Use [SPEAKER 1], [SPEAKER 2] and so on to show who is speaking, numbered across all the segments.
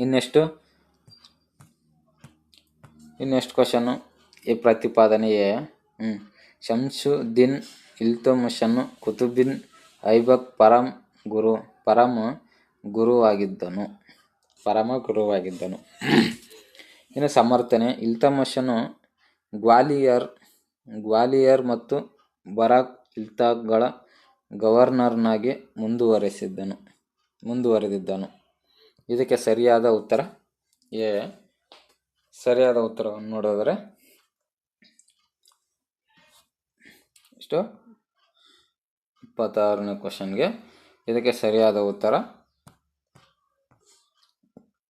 [SPEAKER 1] ಇನ್ನೆಷ್ಟು ಕ್ವಶನ್ನು ಈ ಪ್ರತಿಪಾದನೆ ಎ. ಶಂಸುದ್ದೀನ್ ಇಲ್ತುಮಿಷನು ಕುತುಬಿನ್ ಐಬಕ್ ಪರಮ ಗುರುವಾಗಿದ್ದನು. ಇನ್ನು ಸಮರ್ಥನೆ. ಇಲ್ತುಮಿಷನು ಗ್ವಾಲಿಯರ್ ಮತ್ತು ಬರಾಕ್ ಇಲ್ತಾಗಳ ಗವರ್ನರ್ನಾಗಿ ಮುಂದುವರೆದಿದ್ದನು. ಇದಕ್ಕೆ ಸರಿಯಾದ ಉತ್ತರ ಎ. ಸರಿಯಾದ ಉತ್ತರವನ್ನು ನೋಡಿದರೆ 26ನೇ ಕ್ವಶನ್ಗೆ ಇದಕ್ಕೆ ಸರಿಯಾದ ಉತ್ತರ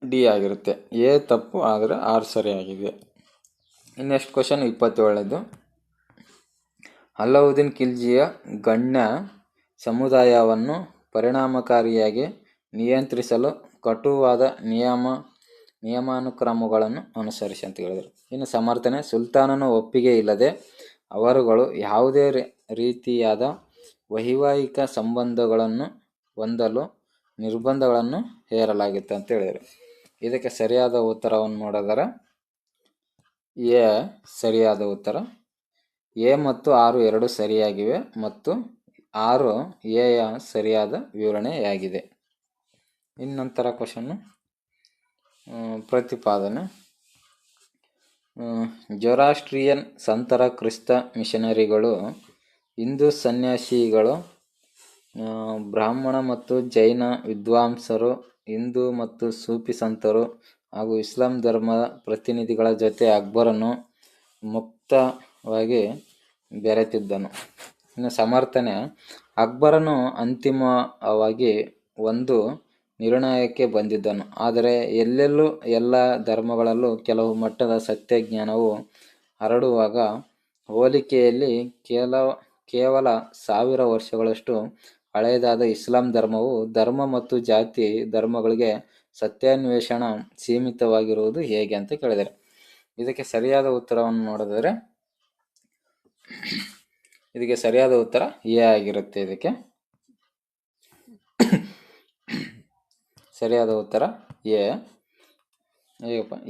[SPEAKER 1] ಡಿ ಆಗಿರುತ್ತೆ. ಎ ತಪ್ಪು, ಆದರೆ ಆರ್ ಸರಿಯಾಗಿದೆ. ನೆಕ್ಸ್ಟ್ ಕ್ವಶನ್ 27ನೇದು. ಅಲಾವುದ್ದೀನ್ ಖಿಲ್ಜಿಯ ಗಣ್ಯ ಸಮುದಾಯವನ್ನು ಪರಿಣಾಮಕಾರಿಯಾಗಿ ನಿಯಂತ್ರಿಸಲು ಕಟುವಾದ ನಿಯಮಾನುಕ್ರಮಗಳನ್ನು ಅನುಸರಿಸಿ ಅಂತ ಹೇಳಿದರು. ಇನ್ನು ಸಮರ್ಥನೆ. ಸುಲ್ತಾನನ ಒಪ್ಪಿಗೆ ಇಲ್ಲದೆ ಅವರುಗಳು ಯಾವುದೇ ರೀತಿಯಾದ ವೈವಾಹಿಕ ಸಂಬಂಧಗಳನ್ನು ಹೊಂದಲು ನಿರ್ಬಂಧಗಳನ್ನು ಹೇರಲಾಗಿತ್ತು ಅಂತ ಹೇಳಿದರು. ಇದಕ್ಕೆ ಸರಿಯಾದ ಉತ್ತರವನ್ನು ನೋಡಿದರೆ ಎ ಸರಿಯಾದ ಉತ್ತರ. ಎ ಮತ್ತು 6 ಎರಡು ಸರಿಯಾಗಿವೆ ಮತ್ತು 6 ಎಯ ಸರಿಯಾದ ವಿವರಣೆಯಾಗಿದೆ. ಇನ್ನಂತರ ಕ್ವಶನ್ನು ಪ್ರತಿಪಾದನೆ. ಜೊರಾಸ್ಟ್ರಿಯನ್ ಸಂತರ, ಕ್ರಿಸ್ತ ಮಿಷನರಿಗಳು, ಹಿಂದೂ ಸನ್ಯಾಸಿಗಳು, ಬ್ರಾಹ್ಮಣ ಮತ್ತು ಜೈನ ವಿದ್ವಾಂಸರು, ಹಿಂದೂ ಮತ್ತು ಸೂಫಿ ಸಂತರು ಹಾಗೂ ಇಸ್ಲಾಂ ಧರ್ಮದ ಪ್ರತಿನಿಧಿಗಳ ಜೊತೆ ಅಕ್ಬರನು ಮುಕ್ತವಾಗಿ ಬೆರೆತಿದ್ದನು. ಇನ್ನು ಸಮರ್ಥನೆ. ಅಕ್ಬರನು ಅಂತಿಮವಾಗಿ ಒಂದು ನಿರ್ಣಯಕ್ಕೆ ಬಂದಿದ್ದನು, ಆದರೆ ಎಲ್ಲೆಲ್ಲೂ ಎಲ್ಲ ಧರ್ಮಗಳಲ್ಲೂ ಕೆಲವು ಮಟ್ಟದ ಸತ್ಯಜ್ಞಾನವು ಹರಡುವಾಗ ಹೋಲಿಕೆಯಲ್ಲಿ ಕೇವಲ 1000 ವರ್ಷಗಳಷ್ಟು ಹಳೆಯದಾದ ಇಸ್ಲಾಂ ಧರ್ಮವು ಧರ್ಮ ಮತ್ತು ಜಾತಿ ಧರ್ಮಗಳಿಗೆ ಸತ್ಯಾನ್ವೇಷಣ ಸೀಮಿತವಾಗಿರುವುದು ಹೇಗೆ ಅಂತ ಕೇಳಿದರೆ, ಇದಕ್ಕೆ ಸರಿಯಾದ ಉತ್ತರವನ್ನು ನೋಡಿದರೆ ಇದಕ್ಕೆ ಸರಿಯಾದ ಉತ್ತರ ಎ ಆಗಿರುತ್ತೆ. ಇದಕ್ಕೆ ಸರಿಯಾದ ಉತ್ತರ ಎ.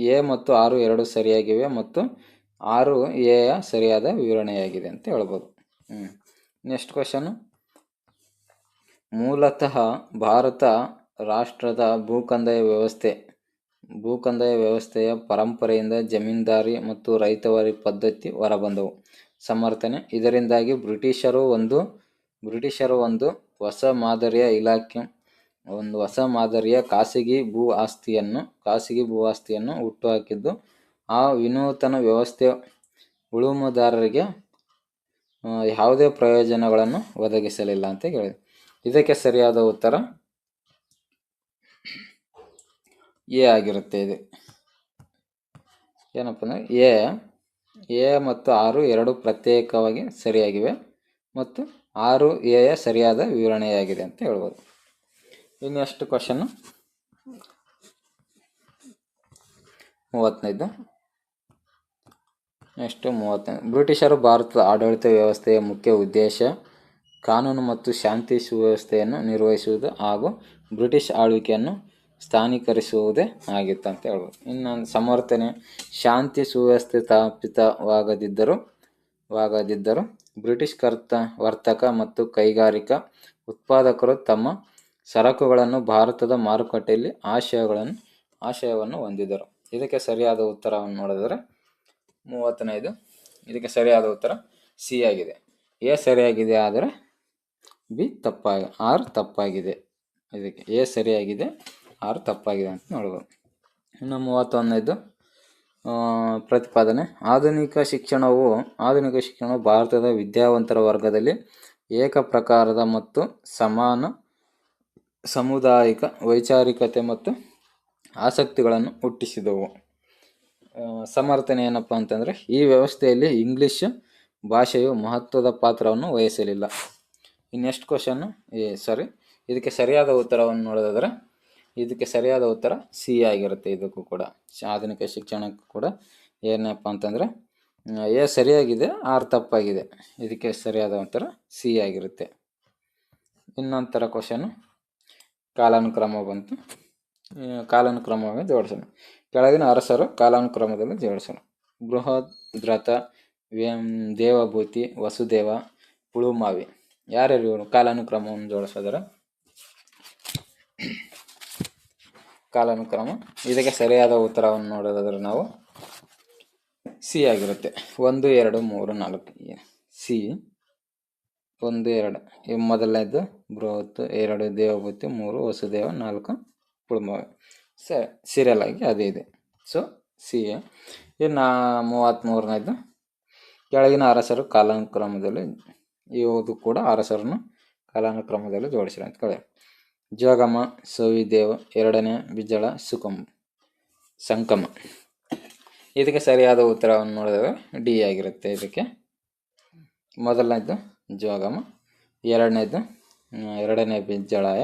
[SPEAKER 1] ಎ ಮತ್ತು 6 ಎರಡು ಸರಿಯಾಗಿವೆ ಮತ್ತು 6 ಎಯ ಸರಿಯಾದ ವಿವರಣೆಯಾಗಿದೆ ಅಂತ ಹೇಳ್ಬೋದು. Next question. ಮೂಲತಃ ಭಾರತ ರಾಷ್ಟ್ರದ ಭೂಕಂದಾಯ ವ್ಯವಸ್ಥೆಯ ಪರಂಪರೆಯಿಂದ ಜಮೀನ್ದಾರಿ ಮತ್ತು ರೈತವಾರಿ ಪದ್ಧತಿ ಹೊರಬಂದವು. ಸಮರ್ಥನೆ. ಇದರಿಂದಾಗಿ ಬ್ರಿಟಿಷರು ಒಂದು ಹೊಸ ಮಾದರಿಯ ಖಾಸಗಿ ಭೂ ಆಸ್ತಿಯನ್ನು ಹುಟ್ಟುಹಾಕಿದ್ದು, ಆ ವಿನೂತನ ವ್ಯವಸ್ಥೆ ಉಳುಮುದಾರರಿಗೆ ಯಾವುದೇ ಪ್ರಯೋಜನಗಳನ್ನು ಒದಗಿಸಲಿಲ್ಲ ಅಂತ ಹೇಳಿದೆ. ಇದಕ್ಕೆ ಸರಿಯಾದ ಉತ್ತರ ಎ ಆಗಿರುತ್ತೆ. ಇದು ಏನಪ್ಪ ಅಂದರೆ ಎ ಮತ್ತು 6 ಎರಡು ಪ್ರತ್ಯೇಕವಾಗಿ ಸರಿಯಾಗಿವೆ ಮತ್ತು 6 ಎಯ ಸರಿಯಾದ ವಿವರಣೆಯಾಗಿದೆ ಅಂತ ಹೇಳ್ಬೋದು. ಇನ್ನೆಷ್ಟು ಕ್ವಶನ್ನು 35. ನೆಕ್ಸ್ಟ್ 35. ಬ್ರಿಟಿಷರು ಭಾರತದ ಆಡಳಿತ ವ್ಯವಸ್ಥೆಯ ಮುಖ್ಯ ಉದ್ದೇಶ ಕಾನೂನು ಮತ್ತು ಶಾಂತಿ ಸುವ್ಯವಸ್ಥೆಯನ್ನು ನಿರ್ವಹಿಸುವುದು ಹಾಗೂ ಬ್ರಿಟಿಷ್ ಆಳ್ವಿಕೆಯನ್ನು ಸ್ಥಾನೀಕರಿಸುವುದೇ ಆಗಿತ್ತು ಅಂತ ಹೇಳ್ಬೋದು. ಇನ್ನು ಸಮರ್ಥನೆ. ಶಾಂತಿ ಸುವ್ಯವಸ್ಥೆ ಸ್ಥಾಪಿತವಾಗದಿದ್ದರೂ ಬ್ರಿಟಿಷ್ ವರ್ತಕ ಮತ್ತು ಕೈಗಾರಿಕಾ ಉತ್ಪಾದಕರು ತಮ್ಮ ಸರಕುಗಳನ್ನು ಭಾರತದ ಮಾರುಕಟ್ಟೆಯಲ್ಲಿ ಆಶಯವನ್ನು ಹೊಂದಿದರು. ಇದಕ್ಕೆ ಸರಿಯಾದ ಉತ್ತರವನ್ನು ನೋಡಿದರೆ 35. ಇದಕ್ಕೆ ಸರಿಯಾದ ಉತ್ತರ ಸಿ ಆಗಿದೆ. ಎ ಸರಿಯಾಗಿದೆ, ಆದರೆ ಬಿ ಆರ್ ತಪ್ಪಾಗಿದೆ. ಇದಕ್ಕೆ ಎ ಸರಿಯಾಗಿದೆ, ಆರ್ ತಪ್ಪಾಗಿದೆ ಅಂತ ನೋಡ್ಬೋದು. ಇನ್ನು 31ನೇದು ಪ್ರತಿಪಾದನೆ. ಆಧುನಿಕ ಶಿಕ್ಷಣವು ಭಾರತದ ವಿದ್ಯಾವಂತರ ವರ್ಗದಲ್ಲಿ ಏಕಪ್ರಕಾರದ ಮತ್ತು ಸಮಾನ ಸಾಮುದಾಯಿಕ ವೈಚಾರಿಕತೆ ಮತ್ತು ಆಸಕ್ತಿಗಳನ್ನು ಹುಟ್ಟಿಸಿದವು. ಸಮರ್ಥನೆ ಏನಪ್ಪ ಅಂತಂದರೆ, ಈ ವ್ಯವಸ್ಥೆಯಲ್ಲಿ ಇಂಗ್ಲಿಷ್ ಭಾಷೆಯು ಮಹತ್ವದ ಪಾತ್ರವನ್ನು ವಹಿಸಲಿಲ್ಲ. ನೆಕ್ಸ್ಟ್ ಕ್ವಶನ್ನು ಇದಕ್ಕೆ ಸರಿಯಾದ ಉತ್ತರವನ್ನು ನೋಡೋದಾದರೆ ಇದಕ್ಕೆ ಸರಿಯಾದ ಉತ್ತರ ಸಿ ಆಗಿರುತ್ತೆ. ಇದಕ್ಕೂ ಕೂಡ ಆಧುನಿಕ ಶಿಕ್ಷಣಕ್ಕೂ ಕೂಡ ಏನಪ್ಪ ಅಂತಂದರೆ ಎ ಸರಿಯಾಗಿದೆ, ಆರ್ ತಪ್ಪಾಗಿದೆ. ಇದಕ್ಕೆ ಸರಿಯಾದ ಉತ್ತರ ಸಿ ಆಗಿರುತ್ತೆ. ಇನ್ನೊಂಥರ ಕ್ವಶನ್ನು ಕಾಲಾನುಕ್ರಮ ಬಂತು. ಕಾಲಾನುಕ್ರಮವಾಗಿ ಜೋಡಿಸೋಣ. ಕೆಳಗಿನ ಅರಸರು ಕಾಲಾನುಕ್ರಮದಲ್ಲಿ ಜೋಡಿಸೋಣ. ಬೃಹದ್ರಥ, ದೇವಭೂತಿ, ವಸುದೇವ, ಪುಳುಮಾವಿ. ಯಾರ್ಯಾರು ಇವರು ಕಾಲಾನುಕ್ರಮವನ್ನು ಜೋಡಿಸಿದಾರೆ? ಕಾಲಾನುಕ್ರಮ ಇದಕ್ಕೆ ಸರಿಯಾದ ಉತ್ತರವನ್ನು ನೋಡೋದಾದ್ರೆ ನಾವು ಸಿ ಆಗಿರುತ್ತೆ. 1, 2, 3, 4 ಸಿ. 1, 2 ಮೊದಲನೇದು ಬೃಹತ್, 2 ದೇವಭೂತಿ, 3 ವಸುದೇವ, 4 ಪುಳುಮಾವಿ. ಸೀರಿಯಲ್ ಆಗಿ ಅದೇ ಇದೆ. So C. ಇನ್ನು 33ನೇದು ಕೆಳಗಿನ ಅರಸರು ಕಾಲಾನುಕ್ರಮದಲ್ಲಿ, ಇವುದು ಕೂಡ ಅರಸರನ್ನು ಕಾಲಾನುಕ್ರಮದಲ್ಲಿ ಜೋಡಿಸಿರ ಅಂತ ಕೇಳಿ. ಜೋಗಮ, ಸೋವಿದೇವ, 2ನೇ ಬಿಜ್ಜಳ, ಸಂಕಮ. ಇದಕ್ಕೆ ಸರಿಯಾದ ಉತ್ತರವನ್ನು ನೋಡಿದಾಗ ಡಿ ಆಗಿರುತ್ತೆ. ಇದಕ್ಕೆ ಮೊದಲನೇದು ಜೋಗಮ, 2ನೇ ಬಿಜ್ಜಳಾಯ,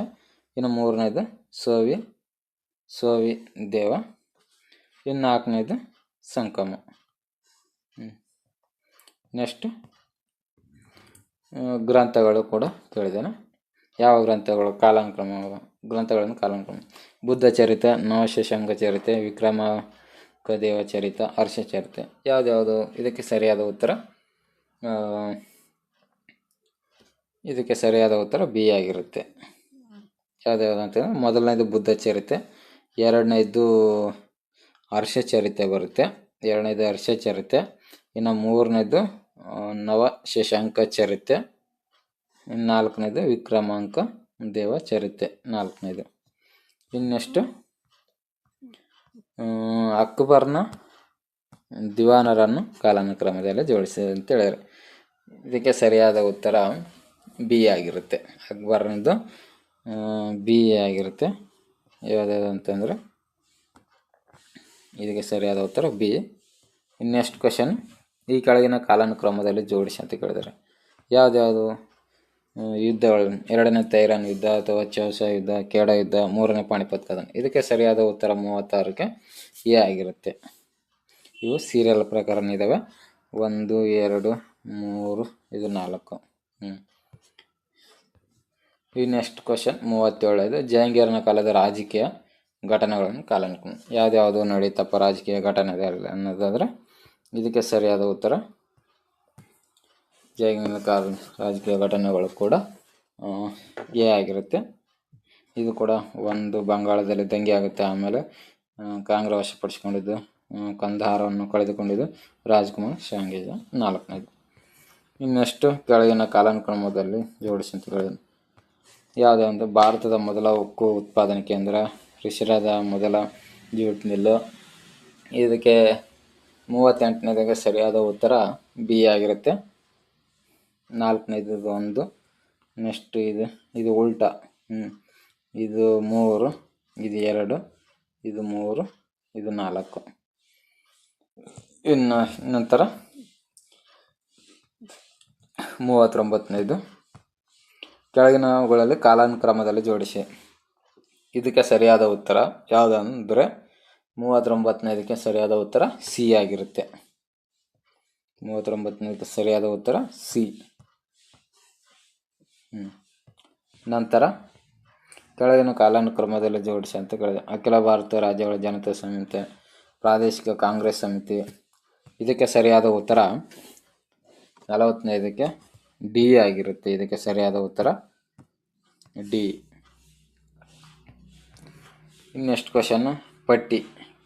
[SPEAKER 1] ಇನ್ನು 3ನೇದು ಸೋವಿ ದೇವ, ಇನ್ನು 4ನೇದು ಸಂಕಮ. ನೆಕ್ಸ್ಟ್ ಗ್ರಂಥಗಳು ಕೂಡ ಕೇಳಿದ್ದೇನೆ. ಯಾವ ಗ್ರಂಥಗಳು ಗ್ರಂಥಗಳನ್ನು ಕಾಲಾನುಕ್ರಮ? ಬುದ್ಧ ಚರಿತೆ, ನವಶಶಾಂಕ ಚರಿತೆ, ವಿಕ್ರಮಾಂಕದೇವ ಚರಿತ, ಹರ್ಷ ಚರಿತೆ. ಯಾವ್ದ್ಯಾವುದು? ಇದಕ್ಕೆ ಸರಿಯಾದ ಉತ್ತರ ಬಿ ಆಗಿರುತ್ತೆ. ಯಾವ್ದ್ಯಾವುದು ಅಂತಂದರೆ ಮೊದಲನೇದು ಬುದ್ಧ ಚರಿತೆ, 2ನೇದು ಹರ್ಷ ಚರಿತೆ ಬರುತ್ತೆ, 2ನೇದು ಹರ್ಷ ಚರಿತೆ, ಇನ್ನು 3ನೇದು ನವಶಶಾಂಕ ಚರಿತೆ, ಇನ್ನು 4ನೇದು ವಿಕ್ರಮಾಂಕ ದೇವ ಚರಿತೆ 4ನೇದು. ಇನ್ನೆಷ್ಟು ಅಕ್ಬರ್ನ ದಿವಾನರನ್ನು ಕಾಲಾನುಕ್ರಮದಲ್ಲಿ ಜೋಡಿಸಿ ಅಂತ ಹೇಳಿದ್ರು. ಇದಕ್ಕೆ ಸರಿಯಾದ ಉತ್ತರ ಬಿ ಆಗಿರುತ್ತೆ. ಅಕ್ಬರ್ನದು ಬಿ ಆಗಿರುತ್ತೆ. ಯಾವ್ದು ಅಂತಂದರೆ ಇದಕ್ಕೆ ಸರಿಯಾದ ಉತ್ತರ ಬಿ. ಇನ್ನೆಷ್ಟು ಕ್ವಶನ್, ಈ ಕೆಳಗಿನ ಕಾಲಾನುಕ್ರಮದಲ್ಲಿ ಜೋಡಿಸಿ ಅಂತ ಕೇಳಿದ್ದಾರೆ. ಯಾವ್ದ್ಯಾವುದು ಯುದ್ಧಗಳು? 2ನೇ ತೈರಾನ್ ಯುದ್ಧ ಅಥವಾ ಚೌಸ ಯುದ್ಧ, ಕೇಡ ಯುದ್ಧ, 3ನೇ ಪಾಣಿಪತ್ ಕದನ. ಇದಕ್ಕೆ ಸರಿಯಾದ ಉತ್ತರ 36ಕ್ಕೆ ಎ ಆಗಿರುತ್ತೆ. ಇವು ಸೀರಿಯಲ್ ಪ್ರಕಾರನೇ ಇದ್ದಾವೆ. 1, 2, 3, ಇದು 4. ಈ ನೆಕ್ಸ್ಟ್ ಕ್ವಶನ್ 37. ಜಹಾಂಗೀರನ ಕಾಲದ ರಾಜಕೀಯ ಘಟನೆಗಳನ್ನು ಕಾಲಾನುಕ್ರಮ. ಯಾವ್ದ್ಯಾವುದು ನಡೀತಪ್ಪ ರಾಜಕೀಯ ಘಟನೆಗಳು ಅನ್ನೋದಾದರೆ ಇದಕ್ಕೆ ಸರಿಯಾದ ಉತ್ತರ ಜಹಾಂಗೀರನ ಕಾಲ ರಾಜಕೀಯ ಘಟನೆಗಳು ಕೂಡ ಎ ಆಗಿರುತ್ತೆ. ಇದು ಕೂಡ ಒಂದು ಬಂಗಾಳದಲ್ಲಿ ದಂಗೆ ಆಗುತ್ತೆ, ಆಮೇಲೆ ಕಾಂಗ್ರೆ ವಶಪಡಿಸಿಕೊಂಡಿದ್ದು, ಕಂದಹಾರವನ್ನು ಕಳೆದುಕೊಂಡಿದ್ದು ರಾಜ್ಕುಮಾರ್ ಶಾಂಗೇಜ 4ನೇದು. ಇನ್ನೆಷ್ಟು ಕೆಳಗಿನ ಕಾಲಾನುಕ್ರಮದಲ್ಲಿ ಜೋಡಿಸಿ ಅಂತ ಹೇಳಿದ್ರು. ಯಾವುದಂತ ಭಾರತದ ಮೊದಲ ಉಕ್ಕು ಉತ್ಪಾದನೆ ಕೇಂದ್ರ, ರಿಷಿರಾದ ಮೊದಲ ಜೂಟ್ ಮಿಲ್ಲು. ಇದಕ್ಕೆ 38ನೇದಾಗೆ ಸರಿಯಾದ ಉತ್ತರ ಬಿ ಆಗಿರುತ್ತೆ. 4ನೇದು 1, ನೆಕ್ಸ್ಟ್ ಇದು ಉಲ್ಟಾ, ಇದು 3, ಇದು 2, ಇದು 3, ಇದು 4. ಇನ್ನು ನಂತರ 39ನೇದು ಕೆಳಗಿನವುಗಳಲ್ಲಿ ಕಾಲಾನುಕ್ರಮದಲ್ಲಿ ಜೋಡಿಸಿ. ಇದಕ್ಕೆ ಸರಿಯಾದ ಉತ್ತರ ಯಾವುದಂದರೆ 39ನೇದಕ್ಕೆ ಸರಿಯಾದ ಉತ್ತರ ಸಿ ಆಗಿರುತ್ತೆ. 39ನೇದಕ್ಕೆ ಸರಿಯಾದ ಉತ್ತರ ಸಿ. ನಂತರ ಕೆಳಗಿನ ಕಾಲಾನುಕ್ರಮದಲ್ಲಿ ಜೋಡಿಸಿ ಅಂತ ಕೇಳಿದೆ. ಅಖಿಲ ಭಾರತ ರಾಜ್ಯಗಳ ಜನತಾ ಸಮಿತಿ, ಪ್ರಾದೇಶಿಕ ಕಾಂಗ್ರೆಸ್ ಸಮಿತಿ. ಇದಕ್ಕೆ ಸರಿಯಾದ ಉತ್ತರ 40ನೇದಕ್ಕೆ ಡಿ ಆಗಿರುತ್ತೆ. ಇದಕ್ಕೆ ಸರಿಯಾದ ಉತ್ತರ ಡಿ. ಇನ್ನೆಷ್ಟು ಕ್ವಶನ್, ಪಟ್ಟಿ,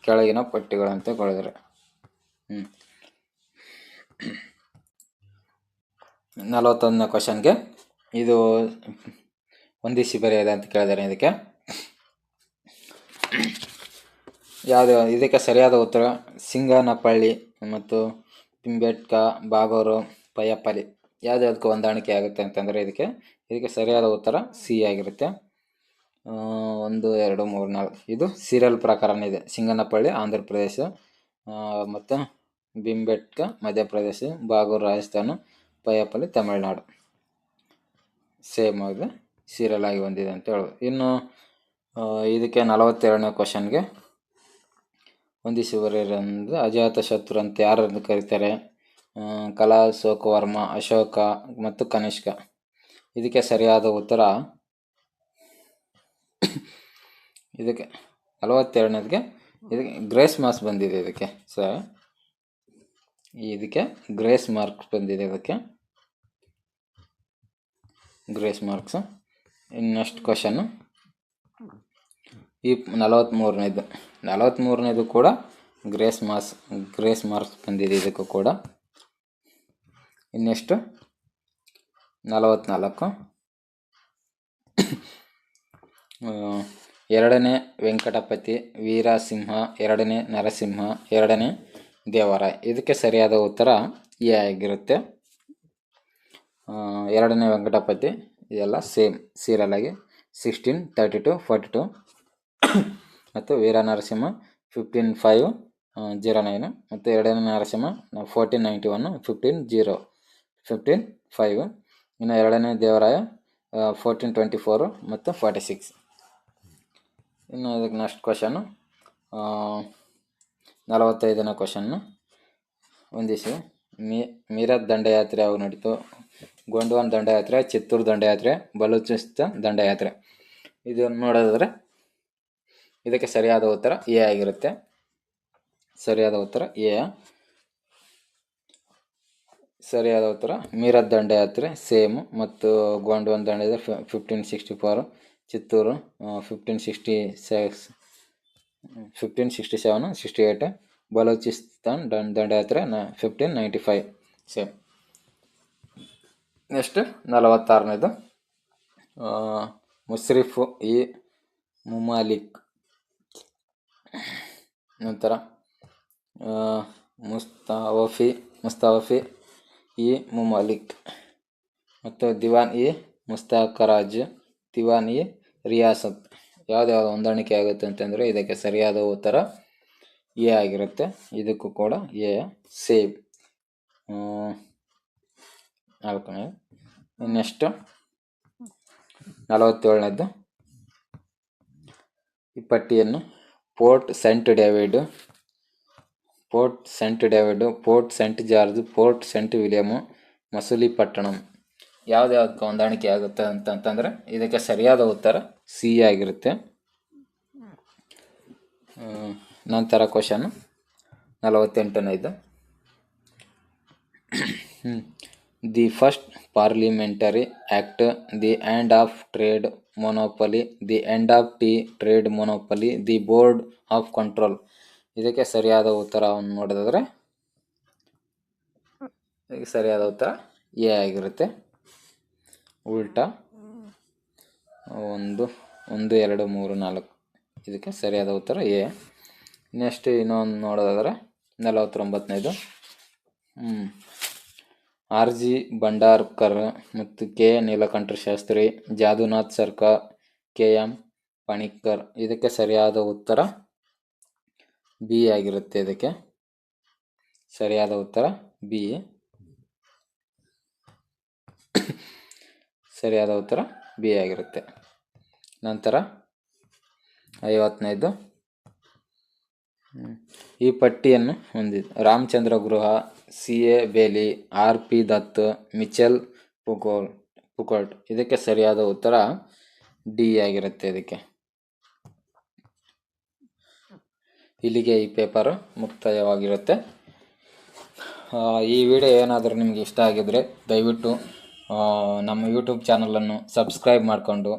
[SPEAKER 1] ಕೆಳಗಿನ ಪಟ್ಟಿಗಳಂತ ಕೊಳಿದರೆ 41ನೇ ಕ್ವಶನ್ಗೆ ಇದು ಹೊಂದಿಸಿ ಬರೆಯದೆ ಅಂತ ಕೇಳಿದ್ದಾರೆ. ಇದಕ್ಕೆ ಇದಕ್ಕೆ ಸರಿಯಾದ ಉತ್ತರ ಸಿಂಗನಪಳ್ಳಿ ಮತ್ತು ಪಿಂಬೆಟ್ಕ, ಬಾಗೂರು, ಪಯ್ಯಪ್ಪಲಿ. ಯಾವುದಕ್ಕೆ ಹೊಂದಾಣಿಕೆ ಆಗುತ್ತೆ ಅಂತಂದರೆ ಇದಕ್ಕೆ ಸರಿಯಾದ ಉತ್ತರ ಸಿ ಆಗಿರುತ್ತೆ. 1, 2, 3, 4 ಇದು ಸೀರಿಯಲ್ ಪ್ರಕಾರನೇ ಇದೆ. ಸಿಂಗನಪಳ್ಳಿ ಆಂಧ್ರ ಪ್ರದೇಶ, ಮತ್ತು ಬಿಂಬೆಟ್ಕ ಮಧ್ಯಪ್ರದೇಶ, ಬಾಗೂರು ರಾಜಸ್ಥಾನ, ಪಯ್ಯಪ್ಪಲಿ ತಮಿಳುನಾಡು. ಸೇಮ್ ಆಗಿ ಸೀರಿಯಲ್ ಆಗಿ ಬಂದಿದೆ ಅಂತ ಹೇಳೋದು. ಇನ್ನು ಇದಕ್ಕೆ 42ನೇ ಕ್ವಶನ್ಗೆ ಹೊಂದಿಸಿ ಬರೆಯೋದು. ಅಜಾತಶತ್ರು ಅಂತ ಯಾರನ್ನು ಕರೀತಾರೆ? ಕಲಾ, ಅಶೋಕವರ್ಮ, ಅಶೋಕ ಮತ್ತು ಕನಿಷ್ಕ. ಇದಕ್ಕೆ ಸರಿಯಾದ ಉತ್ತರ 42ನೇದಕ್ಕೆ ಇದಕ್ಕೆ ಗ್ರೇಸ್ ಮಾರ್ಕ್ಸ್ ಬಂದಿದೆ. ಇದಕ್ಕೆ ಇದಕ್ಕೆ ಗ್ರೇಸ್ ಮಾರ್ಕ್ಸ್ ಬಂದಿದೆ. ಇದಕ್ಕೆ ಗ್ರೇಸ್ ಮಾರ್ಕ್ಸ್. ಇನ್ನು ನೆಕ್ಸ್ಟ್ ಕ್ವಶನ್ನು ಈ 43ನೇದು ಕೂಡ ಗ್ರೇಸ್ ಮಾರ್ಕ್ಸ್ ಬಂದಿದೆ. ಇದಕ್ಕೂ ಕೂಡ. ಇನ್ನೆಷ್ಟು 44 ಎರಡನೇ ವೆಂಕಟಪತಿ, ವೀರಸಿಂಹ, ಎರಡನೇ ನರಸಿಂಹ, ಎರಡನೇ ದೇವರಾಯ. ಇದಕ್ಕೆ ಸರಿಯಾದ ಉತ್ತರ ಎ ಆಗಿರುತ್ತೆ. ಎರಡನೇ ವೆಂಕಟಪತಿ ಇದೆಲ್ಲ ಸೇಮ್ ಸೀರಿಯಲ್ ಆಗಿ 1632 42 ಮತ್ತು ವೀರ ನರಸಿಂಹ 15 5 09 ಮತ್ತು ಎರಡನೇ ನರಸಿಂಹ 1491 15 5. ಇನ್ನು ಎರಡನೇ ದೇವರಾಯ 1424 ಮತ್ತು 46. ಇನ್ನು ಇದಕ್ಕೆ ನೆಕ್ಸ್ಟ್ ಕ್ವಶನ್ನು 45ನೇ ಕ್ವಶನ್ನು ಹೊಂದಿಸಿ. ಮೀರತ್ ದಂಡಯಾತ್ರೆ ಯಾವಾಗ ನಡೀತು? ಗೊಂಡ್ವಾನ ದಂಡಯಾತ್ರೆ, ಚಿತ್ತೂರು ದಂಡಯಾತ್ರೆ, ಬಲೂಚಿಸ್ತಾನ್ ದಂಡಯಾತ್ರೆ. ಇದು ನೋಡೋದಾದರೆ ಇದಕ್ಕೆ ಸರಿಯಾದ ಉತ್ತರ ಎ ಆಗಿರುತ್ತೆ. ಸರಿಯಾದ ಉತ್ತರ ಎ. ಸರಿಯಾದ ಉತ್ತರ ಮೀರತ್ ದಂಡಯಾತ್ರೆ ಸೇಮು, ಮತ್ತು ಗೊಂಡ್ವಾನ ದಂಡಯಾತ್ರೆ 1564, ಚಿತ್ತೂರು 1567 68, ಬಲೂಚಿಸ್ತಾನ್ ದಂಡಯಾತ್ರೆ 1595 ಸೇಮ್. ನೆಕ್ಸ್ಟ್ 46ನೇದು ಮುಷ್ರಿಫ್ ಇ ಮುಮಾಲಿಕ್. ನಂತರ ಮುಸ್ತಾವಫಿ ಇ ಮುಮಾಲಿಕ್ ಮತ್ತು ದಿವಾನ್ ಇ ಮುಸ್ತಾಕರಾಜ್, ದಿವಾನ್ ಇ ರಿಯಾಸತ್. ಯಾವ್ದು ಹೊಂದಾಣಿಕೆ ಆಗುತ್ತೆ ಅಂತಂದರೆ ಇದಕ್ಕೆ ಸರಿಯಾದ ಉತ್ತರ ಎ ಆಗಿರುತ್ತೆ. ಇದಕ್ಕೂ ಕೂಡ ಎ ಸೇಮ್. ನೆಕ್ಸ್ಟ್ 47ನೇದು ಈ ಪಟ್ಟಿಯನ್ನು Fort Saint David, Fort Saint George, Fort Saint William, Masulipatnam ಯಾವ್ದ್ಯಾವ್ದಕ್ಕೆ ಹೊಂದಾಣಿಕೆ ಆಗುತ್ತೆ ಅಂತಂದರೆ ಇದಕ್ಕೆ ಸರಿಯಾದ ಉತ್ತರ ಸಿ ಆಗಿರುತ್ತೆ. ನಂತರ ಕ್ವಶನ್ 48ನೇದು the first parliamentary act, the end of trade monopoly, the end of tea trade monopoly, the board of control. ಇದಕ್ಕೆ ಸರಿಯಾದ ಉತ್ತರವನ್ನು ನೋಡೋದಾದರೆ ಇದಕ್ಕೆ ಸರಿಯಾದ ಉತ್ತರ ಎ ಆಗಿರುತ್ತೆ. ಉಲ್ಟಾ 1 2 3 4 ಇದಕ್ಕೆ ಸರಿಯಾದ ಉತ್ತರ ಎ. ನೆಕ್ಸ್ಟ್ ಇನ್ನೊಂದು ನೋಡೋದಾದರೆ 49ನೇದು ಆರ್ ಜಿ ಭಂಡಾರ್ಕರ್ ಮತ್ತು ಕೆ ನೀಲಕಂಠ ಶಾಸ್ತ್ರಿ, ಜಾದುನಾಥ್ ಸರ್ಕಾರ್, ಕೆ ಎಂ ಪಣಿಕ್ಕರ್. ಇದಕ್ಕೆ ಸರಿಯಾದ ಉತ್ತರ ಬಿ ಆಗಿರುತ್ತೆ. ಇದಕ್ಕೆ ಸರಿಯಾದ ಉತ್ತರ ಬಿ. ಸರಿಯಾದ ಉತ್ತರ ಬಿ ಆಗಿರುತ್ತೆ. ನಂತರ 50ನೇದು ಈ ಪಟ್ಟಿಯನ್ನು ಹೊಂದಿದೆ ರಾಮಚಂದ್ರ ಗೃಹ, ಸಿ ಎ ಬೇಲಿ, ಆರ್ ಪಿ ದತ್, ಮಿಚೆಲ್ ಫುಕೋಲ್ಟ್. ಇದಕ್ಕೆ ಸರಿಯಾದ ಉತ್ತರ ಡಿ ಆಗಿರುತ್ತೆ. ಇದಕ್ಕೆ ಇಲ್ಲಿಗೆ ಈ ಪೇಪರು ಮುಕ್ತಾಯವಾಗಿರುತ್ತೆ. ಈ ವಿಡಿಯೋ ಏನಾದರೂ ನಿಮಗೆ ಇಷ್ಟ ಆಗಿದರೆ ದಯವಿಟ್ಟು ನಮ್ಮ ಯೂಟ್ಯೂಬ್ ಚಾನಲನ್ನು ಸಬ್ಸ್ಕ್ರೈಬ್ ಮಾಡಿಕೊಂಡು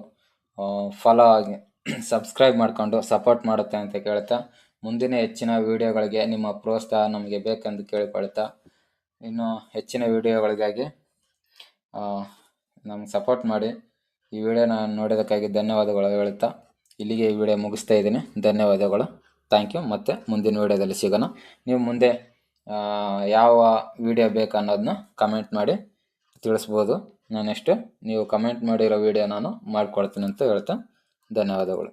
[SPEAKER 1] ಸಬ್ಸ್ಕ್ರೈಬ್ ಮಾಡಿಕೊಂಡು ಸಪೋರ್ಟ್ ಮಾಡುತ್ತೆ ಅಂತ ಕೇಳ್ತಾ, ಮುಂದಿನ ಹೆಚ್ಚಿನ ವಿಡಿಯೋಗಳಿಗೆ ನಿಮ್ಮ ಪ್ರೋತ್ಸಾಹ ನಮಗೆ ಬೇಕೆಂದು ಕೇಳಿಕೊಳ್ತಾ, ಇನ್ನು ಹೆಚ್ಚಿನ ವಿಡಿಯೋಗಳಿಗಾಗಿ ನಮ್ಗೆ ಸಪೋರ್ಟ್ ಮಾಡಿ. ಈ ವಿಡಿಯೋನ ನೋಡೋದಕ್ಕಾಗಿ ಧನ್ಯವಾದಗಳು ಹೇಳ್ತಾ ಇಲ್ಲಿಗೆ ಈ ವಿಡಿಯೋ ಮುಗಿಸ್ತಾ ಇದ್ದೀನಿ. ಧನ್ಯವಾದಗಳು. Thank you. ಮತ್ತು ಮುಂದಿನ ವಿಡಿಯೋದಲ್ಲಿ ಸಿಗೋಣ. ನೀವು ಮುಂದೆ ಯಾವ ವಿಡಿಯೋ ಬೇಕು ಅನ್ನೋದನ್ನ ಕಮೆಂಟ್ ಮಾಡಿ ತಿಳಿಸ್ಬೋದು. ನಾನು ನೀವು ಕಮೆಂಟ್ ಮಾಡಿರೋ ವಿಡಿಯೋ ನಾನು ಮಾಡಿಕೊಡ್ತೀನಿ ಅಂತ ಹೇಳ್ತಾ ಧನ್ಯವಾದಗಳು.